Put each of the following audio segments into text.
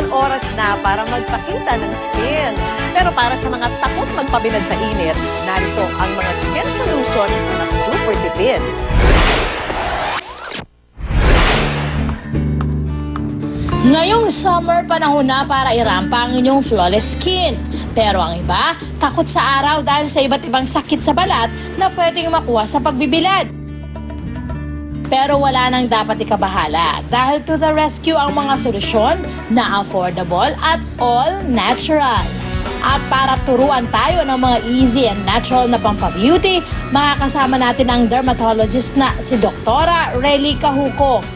naman oras na para magpakita ng skin. Pero para sa mga takot magpabilad sa init, narito ang mga skin solution na super tipid. Ngayong summer, panahon na para irampa ang inyong flawless skin. Pero ang iba, takot sa araw dahil sa iba't ibang sakit sa balat na pwedeng makuha sa pagbibilad. Pero wala nang dapat ikabahala dahil to the rescue ang mga solusyon na affordable at all natural. At para turuan tayo ng mga easy and natural na pampabeauty, makakasama natin ang dermatologist na si Doktora Relly Cajuco.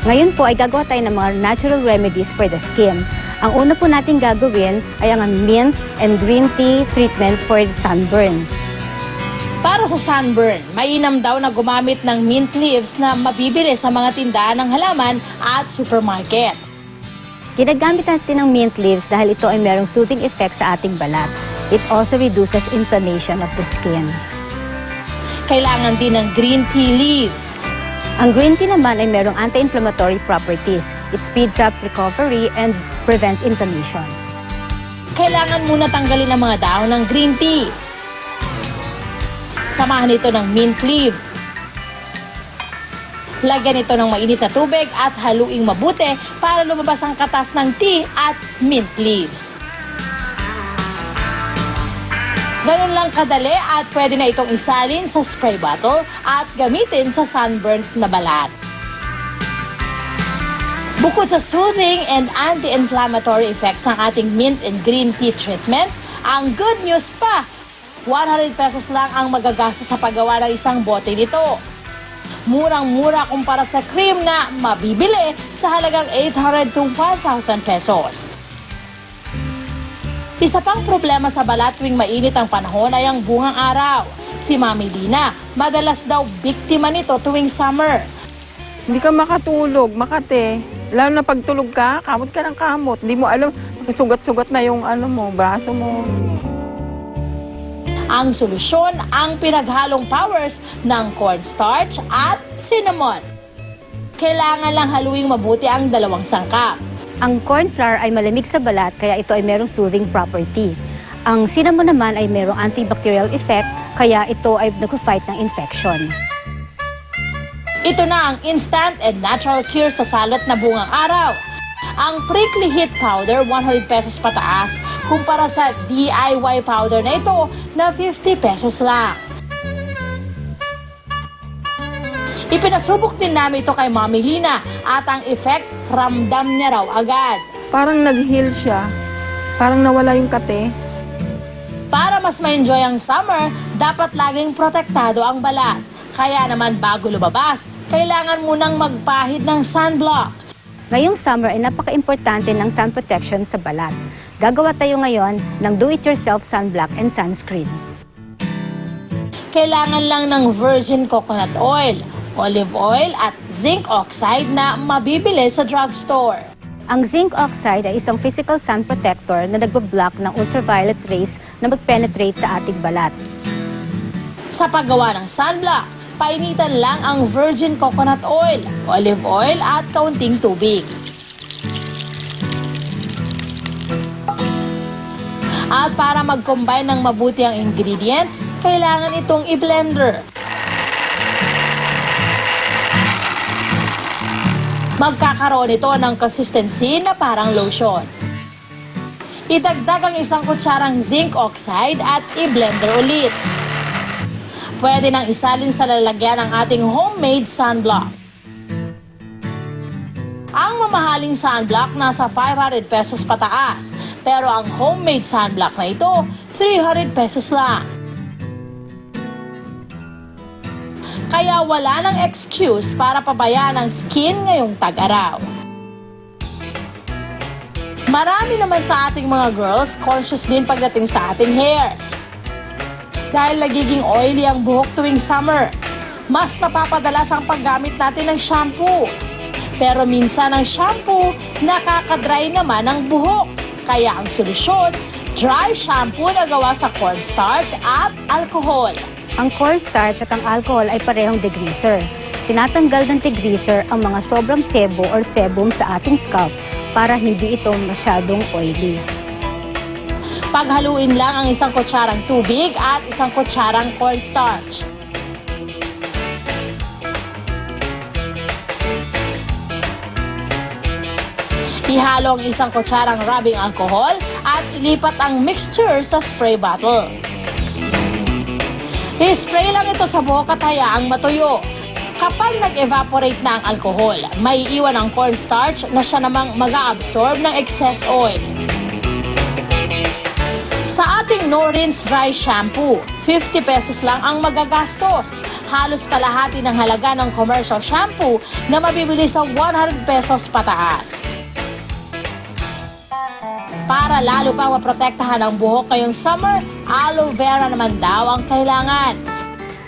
Ngayon po ay gagawa tayo ng mga natural remedies for the skin. Ang una po natin gagawin ay ang mint and green tea treatment for sunburn. Para sa sunburn, mainam daw na gumamit ng mint leaves na mabibili sa mga tindahan ng halaman at supermarket. Ginagamit natin ng mint leaves dahil ito ay merong soothing effect sa ating balat. It also reduces inflammation of the skin. Kailangan din ng green tea leaves. Ang green tea naman ay merong anti-inflammatory properties. It speeds up recovery and prevents inflammation. Kailangan muna tanggalin ang mga dahon ng green tea. Samahan ito ng mint leaves. Lagyan ito ng mainit na tubig at haluing mabuti para lumabas ang katas ng tea at mint leaves. Ganun lang kadali at pwede na itong isalin sa spray bottle at gamitin sa sunburnt na balat. Bukod sa soothing and anti-inflammatory effects ng ating mint and green tea treatment, ang good news pa, 100 pesos lang ang magagastos sa paggawa ng isang bote nito. Murang-mura kumpara sa cream na mabibili sa halagang 800 to 1,000 pesos. Isa pang problema sa balat tuwing mainit ang panahon ay ang bungang araw. Si Mami Lina, madalas daw biktima nito tuwing summer. Hindi ka makatulog, makate. Lalo na pagtulog ka, kamot ka ng kamot. Hindi mo alam, sugat-sugat na yung braso mo. Ang solusyon, ang pinaghalong powers ng cornstarch at cinnamon. Kailangan lang haluing mabuti ang dalawang sangkap. Ang corn flour ay malamig sa balat kaya ito ay merong soothing property. Ang cinnamon naman ay merong antibacterial effect kaya ito ay nag-fight ng infection. Ito na ang instant and natural cure sa salot na bungang araw. Ang prickly heat powder, 100 pesos pataas, kumpara sa DIY powder na ito na 50 pesos lang. Ipinasubok din namin ito kay Mami Lina at ang effect, ramdam niya raw agad. Parang nag-heal siya. Parang nawala yung kate. Para mas ma-enjoy ang summer, dapat laging protektado ang balat. Kaya naman bago lumabas, kailangan munang magpahid ng sunblock. Ngayong summer ay napaka-importante ng sun protection sa balat. Gagawa tayo ngayon ng do-it-yourself sunblock and sunscreen. Kailangan lang ng virgin coconut oil, olive oil at zinc oxide na mabibili sa drugstore. Ang zinc oxide ay isang physical sun protector na nagbablock ng ultraviolet rays na mag-penetrate sa ating balat. Sa paggawa ng sunblock, painitan lang ang virgin coconut oil, olive oil at kaunting tubig. At para mag-combine ng mabuti ang ingredients, kailangan itong i-blender. Magkakaroon ito ng consistency na parang lotion. Idagdag ang isang kutsarang zinc oxide at i-blender ulit. Pwede nang isalin sa lalagyan ang ating homemade sunblock. Ang mamahaling sunblock nasa 500 pesos pataas, pero ang homemade sunblock na ito, 300 pesos lang. Kaya wala nang excuse para pabayaan ang skin ngayong tag-araw. Marami naman sa ating mga girls conscious din pagdating sa ating hair. Dahil nagiging oily ang buhok tuwing summer, mas napapadalas ang paggamit natin ng shampoo. Pero minsan ang shampoo, nakakadry naman ang buhok. Kaya ang solusyon, dry shampoo na gawa sa cornstarch at alcohol. Ang cornstarch at ang alcohol ay parehong degreaser. Tinatanggal ng degreaser ang mga sobrang sebo or sebum sa ating scalp para hindi ito masyadong oily. Paghaluin lang ang 1 kutsarang tubig at 1 kutsarang cornstarch. Ihalo ang 1 kutsarang rubbing alcohol at ilipat ang mixture sa spray bottle. I-spray lang ito sa buhok at hayaang matuyo. Kapag nag-evaporate na ang alcohol, may iwan ang cornstarch na siya namang mag-absorb ng excess oil. Sa ating no rinse dry shampoo, 50 pesos lang ang magagastos. Halos kalahati ng halaga ng commercial shampoo na mabibili sa 100 pesos pataas. Para lalo pang maprotektahan ang buhok ngayong summer, aloe vera naman daw ang kailangan.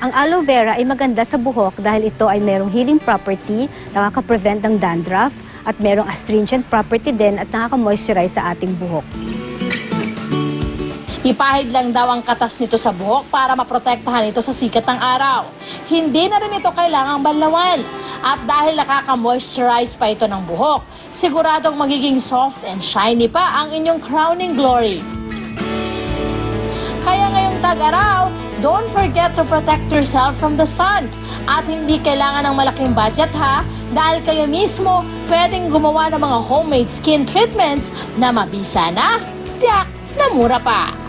Ang aloe vera ay maganda sa buhok dahil ito ay merong healing property, nakaka-prevent ng dandruff, at merong astringent property din at nakaka-moisturize sa ating buhok. Ipahid lang daw ang katas nito sa buhok para maprotektahan ito sa sikat ng araw. Hindi na rin ito kailangang banlawan. At dahil nakaka-moisturize pa ito ng buhok, siguradong magiging soft and shiny pa ang inyong crowning glory. Kaya ngayong tag-araw, don't forget to protect yourself from the sun. At hindi kailangan ng malaking budget ha, dahil kayo mismo pwedeng gumawa ng mga homemade skin treatments na mabisa na, tiyak na mura pa.